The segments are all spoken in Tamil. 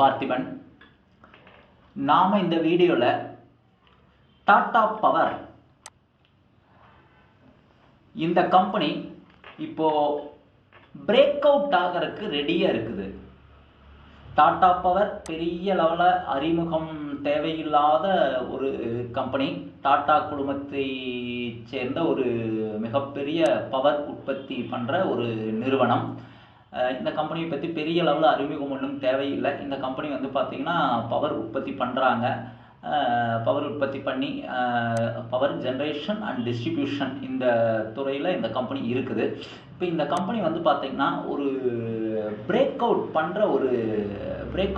பார்த்திபன். நாம இந்த வீடியோல டாடா பவர் இந்த கம்பெனி இப்போ பிரேக் அவுட் ஆகிறதுக்கு ரெடியா இருக்குது. டாடா பவர் பெரிய லெவலில் அறிமுகம் தேவையில்லாத ஒரு கம்பெனி. டாடா குழுமத்தை சேர்ந்த ஒரு மிகப்பெரிய பவர் உற்பத்தி பண்ணுற ஒரு நிறுவனம். இந்த கம்பெனியை பற்றி பெரிய லெவலில் அறிமுகம் ஒன்றும் தேவையில்லை. இந்த கம்பெனி வந்து பார்த்திங்கன்னா பவர் உற்பத்தி பண்ணுறாங்க. பவர் உற்பத்தி பண்ணி பவர் ஜென்ரேஷன் அண்ட் டிஸ்ட்ரிபியூஷன் இந்த துறையில் இந்த கம்பெனி இருக்குது. இப்போ இந்த கம்பெனி வந்து பார்த்திங்கன்னா ஒரு பிரேக்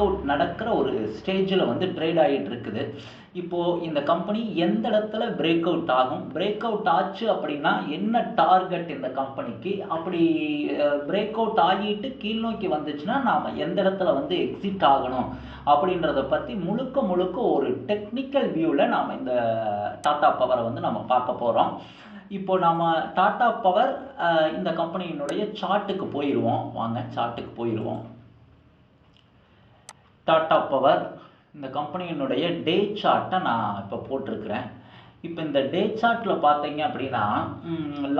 அவுட் நடக்கிற ஒரு ஸ்டேஜில் வந்து ட்ரேட் ஆகிட்டு இருக்குது. இப்போது இந்த கம்பெனி எந்த இடத்துல பிரேக் அவுட் ஆகும், பிரேக் அவுட் ஆச்சு அப்படின்னா என்ன டார்கெட் இந்த கம்பெனிக்கு, அப்படி பிரேக் அவுட் ஆகிட்டு கீழ் நோக்கி வந்துச்சுன்னா நாம் எந்த இடத்துல வந்து எக்ஸிட் ஆகணும் அப்படின்றத பற்றி முழுக்க ஒரு டெக்னிக்கல் வியூவில் நாம் இந்த டாடா பவரை வந்து நம்ம பார்க்க போகிறோம். இப்போ நாம் டாடா பவர் இந்த கம்பெனியினுடைய சார்ட்டுக்கு போயிடுவோம். வாங்க சார்ட்டுக்கு போயிடுவோம். டாடா பவர் இந்த கம்பெனியினுடைய டே சார்ட்டை நான் இப்போ போட்டிருக்கிறேன். இப்போ இந்த டே சார்ட்டில் பார்த்தீங்க அப்படின்னா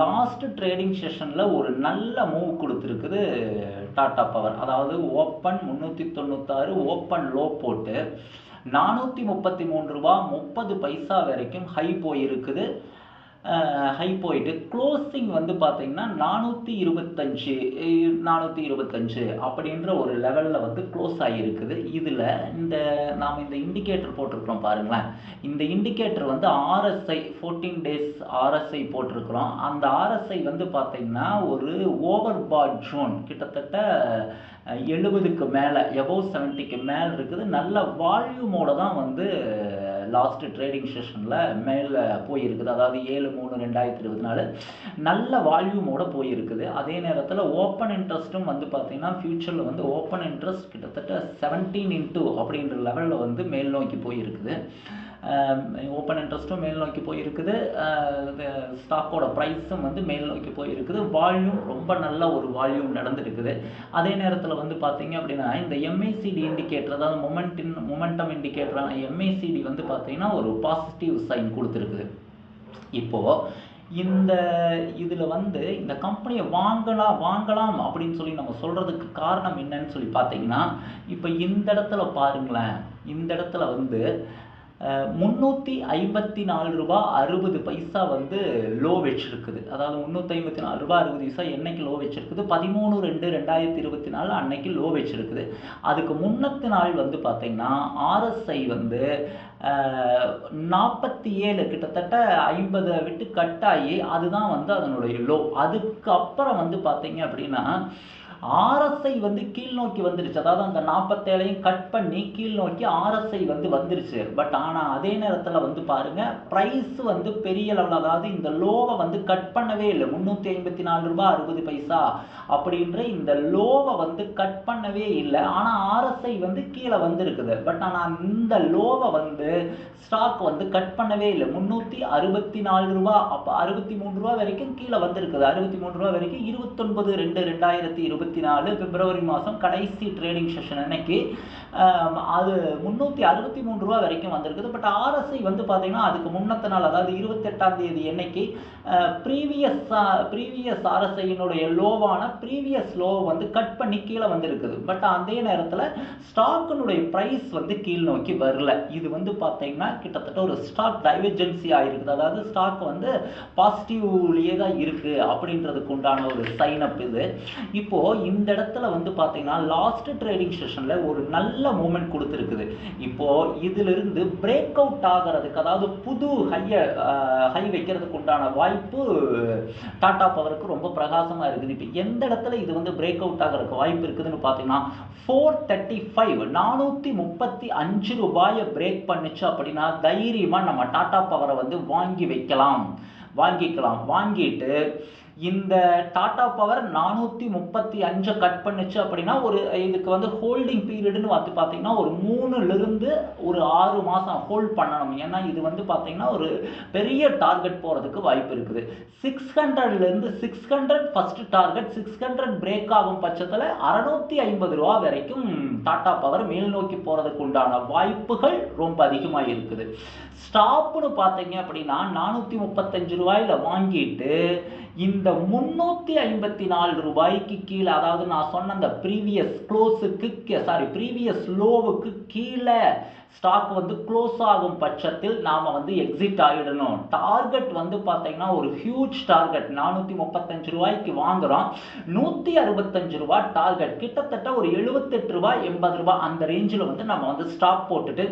லாஸ்ட் ட்ரேடிங் செஷனில் ஒரு நல்ல மூவ் கொடுத்துருக்குது டாடா பவர். அதாவது ஓப்பன் 396 ஓப்பன் லோ போட்டு 433 ரூபா 30 பைசா வரைக்கும் ஹை போயிருக்குது. ஹை போயிட்டு க்ளோசிங் வந்து பார்த்தீங்கன்னா 425 அப்படின்ற ஒரு லெவலில் வந்து க்ளோஸ் ஆகியிருக்குது. இதில் நாம் இந்த இண்டிகேட்டர் போட்டிருக்கிறோம் பாருங்களேன். இந்த இண்டிகேட்டர் வந்து RSI 14 days RSI போட்டிருக்கிறோம். அந்த RSI வந்து பார்த்தீங்கன்னா ஒரு ஓவர் பாட் ஜோன் கிட்டத்தட்ட 70க்கு மேலே, எபோவ் 70க்கு மேலே இருக்குது. நல்ல வால்யூமோட தான் வந்து லாஸ்ட் ட்ரேடிங் செஷனில் மேலே போயிருக்குது. அதாவது 7/3/2024 நல்ல வால்யூமோட போயிருக்குது. அதே நேரத்தில் ஓப்பன் இன்ட்ரெஸ்ட்டும் வந்து பார்த்திங்கன்னா ஃபியூச்சரில் வந்து ஓப்பன் இன்ட்ரெஸ்ட் கிட்டத்தட்ட 17 அப்படின்ற லெவலில் வந்து மேல் நோக்கி போயிருக்குது. ஓப்பன் இன்ட்ரெஸ்ட்டும் மேல் நோக்கி போயிருக்குது. ஸ்டாக்கோட ப்ரைஸும் வந்து மேல் நோக்கி போயிருக்குது. வால்யூம் ரொம்ப நல்ல ஒரு வால்யூம் நடந்துருக்குது. அதே நேரத்தில் வந்து பார்த்தீங்க அப்படின்னா இந்த MACD இண்டிகேட்டர், அதாவது மொமெண்டம் இண்டிகேட்டரான MACD வந்து பார்த்தீங்கன்னா ஒரு பாசிட்டிவ் சைன் கொடுத்துருக்குது. இப்போது இதில் வந்து இந்த கம்பெனியை வாங்கலாம் அப்படின்னு சொல்லி நம்ம சொல்கிறதுக்கு காரணம் என்னன்னு சொல்லி பார்த்தீங்கன்னா, இப்போ இந்த இடத்துல பாருங்களேன். இந்த இடத்துல வந்து 354 ரூபா 60 பைசா வந்து லோ வச்சிருக்குது. அதாவது 354 ரூபா 60 பைசா என்னைக்கு லோ வச்சிருக்குது, 13/2/2024 அன்னைக்கு லோ வச்சிருக்குது. அதுக்கு முன்னத்து நாள் வந்து பார்த்தீங்கன்னா RSI வந்து 47 கிட்டத்தட்ட 50 விட்டு கட் ஆகி அதுதான் வந்து அதனுடைய லோ. அதுக்கப்புறம் வந்து பார்த்தீங்க அப்படின்னா RSI வந்து கீழ் நோக்கி வந்துருச்சு. அதாவது அந்த 47ஐயும் கட் பண்ணி கீழ் நோக்கி RSI வந்து வந்துருச்சு. பட் ஆனால் அதே நேரத்தில் வந்து பாருங்க ப்ரைஸ் வந்து பெரிய லெவலில், அதாவது இந்த லோவை வந்து கட் பண்ணவே இல்லை. 354 ரூபா 60 பைசா அப்படின்ற இந்த லோவை வந்து கட் பண்ணவே இல்லை. ஆனால் RSI வந்து கீழே வந்துருக்குது. பட் ஆனால் இந்த லோவை வந்து ஸ்டாக் வந்து கட் பண்ணவே இல்லை. 364 ரூபா, அப்போ 63 ரூபா வரைக்கும் கீழே வந்திருக்குது. 63 ரூபா வரைக்கும் 29/2/2024 பிப்ரவரி மாதம் கடைசி ட்ரேடிங் செஷன் அன்னைக்கு அது 363 ரூபா வரைக்கும் வந்திருக்குது. பட் RSI வந்து பார்த்தீங்கன்னா அதுக்கு முன்னத்த நாள், அதாவது 28ஆம் தேதி அன்னைக்கு ப்ரீவியஸ் RSIயினுடைய லோவான ப்ரீவியஸ் லோ வந்து கட் பண்ணி கீழே வந்திருக்குது. பட் அதே நேரத்தில் ஸ்டாக்கினுடைய ப்ரைஸ் வந்து கீழ் நோக்கி வரல. இது வந்து பார்த்தீங்கன்னா கிட்டத்தட்ட ஒரு ஸ்டாக் டைவர்ஜென்சி ஆகிருக்குது. அதாவது ஸ்டாக் வந்து பாசிட்டிவ்லேயே தான் இருக்குது அப்படின்றதுக்கு உண்டான ஒரு சைன் அப் இது. இப்போது இந்த இடத்துல வந்து பார்த்தீங்கன்னா லாஸ்ட் ட்ரேடிங் செஷனில் ஒரு நல்ல மூமெண்ட் கொடுத்துருக்குது. இப்போது இதிலிருந்து பிரேக் அவுட் ஆகிறதுக்கு, அதாவது புது ஹை வைக்கிறதுக்கு உண்டான வாய்ப்பு டாடா பவருக்கு ரொம்ப பிரகாசமாக இருக்குது. இப்போ எந்த இடத்துல இது வந்து பிரேக் அவுட் ஆகிறதுக்கு வாய்ப்பு இருக்குதுன்னு பார்த்தீங்கன்னா 435 435 ரூபாயை பிரேக் பண்ணிச்சு அப்படின்னா தைரியமாக நம்ம டாடா பவரை வந்து வாங்கிக்கலாம். வாங்கிட்டு இந்த டாடா பவர் 435 கட் பண்ணுச்சு அப்படின்னா ஒரு இதுக்கு வந்து ஹோல்டிங் பீரியட்னு பார்த்து பார்த்தீங்கன்னா ஒரு 3லிருந்து ஒரு 6 மாதம் ஹோல்ட் பண்ணணும். ஏன்னா இது வந்து பார்த்தீங்கன்னா ஒரு பெரிய டார்கெட் போகிறதுக்கு வாய்ப்பு இருக்குது. 600லேருந்து 600 ஃபர்ஸ்ட் டார்கெட், 600 பிரேக் ஆகும் பட்சத்தில் 650 ரூபா வரைக்கும் டாடா பவர் மேல் நோக்கி போகிறதுக்கு உண்டான வாய்ப்புகள் ரொம்ப அதிகமாக இருக்குது. ஸ்டாப்னு பார்த்தீங்க அப்படின்னா 435 ரூபாயில் வாங்கிட்டு இந்த 354 ரூபாய்க்கு கீழே, அதாவது நான் சொன்ன அந்த ப்ரீவியஸ் லோவுக்கு கீழே ஸ்டாக் வந்து க்ளோஸ் ஆகும் பட்சத்தில் நாம் வந்து எக்ஸிட் ஆகிடணும். டார்கெட் வந்து பார்த்தீங்கன்னா ஒரு ஹியூஜ் டார்கெட், 435 ரூபாய்க்கு வாங்குகிறோம், 165 ரூபாய் டார்கெட், கிட்டத்தட்ட ஒரு 78 ரூபாய் 80 ரூபாய் அந்த ரேஞ்சில் வந்து நம்ம வந்து ஸ்டாப் போட்டுட்டு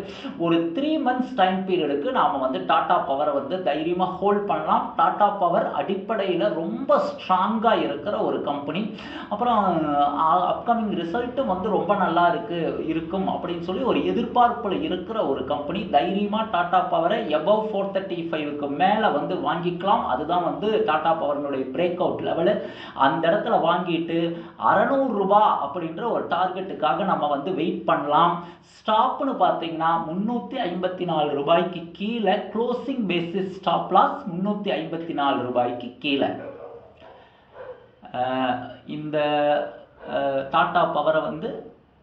ஒரு 3 மந்த்ஸ் டைம் பீரியடுக்கு நாம் வந்து டாடா பவரை வந்து தைரியமாக ஹோல்ட் பண்ணலாம். டாடா பவர் அடிப்படையில் ரொம்ப ஸ்ட்ராங்காக இருக்கிற ஒரு கம்பெனி. அப்புறம் அப்கமிங் ரிசல்ட்டும் வந்து ரொம்ப நல்லா இருக்கும் அப்படின்னு சொல்லி ஒரு எதிர்பார்ப்பில் இருக்கிற ஒரு கம்பெனி. தைரியமாக டாடா பவரை எபவ் 435க்கு மேலே வந்து வாங்கிக்கலாம். அதுதான் வந்து டாடா பவர்னுடைய பிரேக் அவுட் லெவலு. அந்த இடத்துல வாங்கிட்டு 600 ரூபாய் அப்படின்ற ஒரு டார்கெட்டுக்காக நம்ம வந்து வெயிட் பண்ணலாம். ஸ்டாப்னு பார்த்தீங்கன்னா 354 ரூபாய்க்கு கீழே க்ளோசிங் பேசிஸ் ஸ்டாப் லாஸ் 354 ரூபாய்க்கு கீழே. இந்த டாடா பவரை வந்து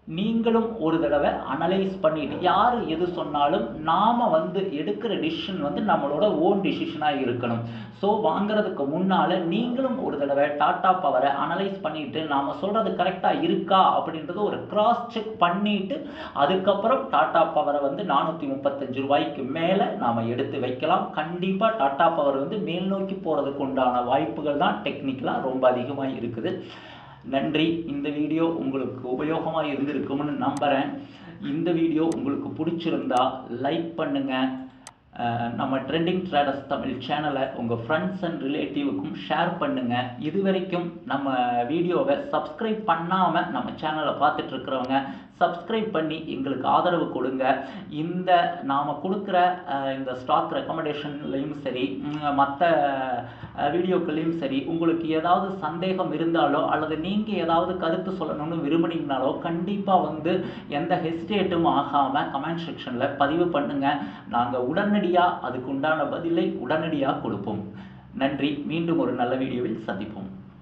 நீங்களும் ஒரு தடவை அனலைஸ் பண்ணிட்டு, யார் எது சொன்னாலும் நாம் வந்து எடுக்கிற டிசிஷன் வந்து நம்மளோட ஓன் டிசிஷனாக இருக்கணும். ஸோ வாங்கிறதுக்கு முன்னால் நீங்களும் ஒரு தடவை டாடா பவரை அனலைஸ் பண்ணிவிட்டு நாம் சொல்கிறது கரெக்டாக இருக்கா அப்படின்றத ஒரு கிராஸ் செக் பண்ணிவிட்டு அதுக்கப்புறம் டாடா பவரை வந்து 435 ரூபாய்க்கு மேலே நாம் எடுத்து வைக்கலாம். கண்டிப்பாக டாடா பவர் வந்து மேல் நோக்கி போகிறதுக்கு உண்டான வாய்ப்புகள் தான் டெக்னிக்கலாக ரொம்ப அதிகமாக இருக்குது. நன்றி. இந்த வீடியோ உங்களுக்கு உபயோகமாக இருந்திருக்கும்னு நம்புகிறேன். இந்த வீடியோ உங்களுக்கு பிடிச்சிருந்தா லைக் பண்ணுங்கள். நம்ம ட்ரெண்டிங் ட்ரேடர்ஸ் தமிழ் சேனலை உங்கள் ஃப்ரெண்ட்ஸ் அண்ட் ரிலேட்டிவுக்கும் ஷேர் பண்ணுங்கள். இது வரைக்கும் நம்ம வீடியோவை சப்ஸ்கிரைப் பண்ணாமல் நம்ம சேனலை பார்த்துட்ருக்கிறவங்க சப்ஸ்கிரைப் பண்ணி எங்களுக்கு ஆதரவு கொடுங்க. இந்த நாம் கொடுக்குற இந்த ஸ்டாக் ரெக்கமெண்டேஷன்லையும் சரி, மற்ற வீடியோக்கள்லையும் சரி, உங்களுக்கு ஏதாவது சந்தேகம் இருந்தாலோ அல்லது நீங்கள் ஏதாவது கருத்து சொல்லணும்னு விரும்புனீங்கனாலோ கண்டிப்பாக வந்து எந்த ஹெசிடேட்டும் ஆகாமல் கமெண்ட் செக்ஷனில் பதிவு பண்ணுங்கள். நாங்கள் உடனடியாக அதுக்கு உண்டான பதிலை உடனடியாக கொடுப்போம். நன்றி. மீண்டும் ஒரு நல்ல வீடியோவில் சந்திப்போம்.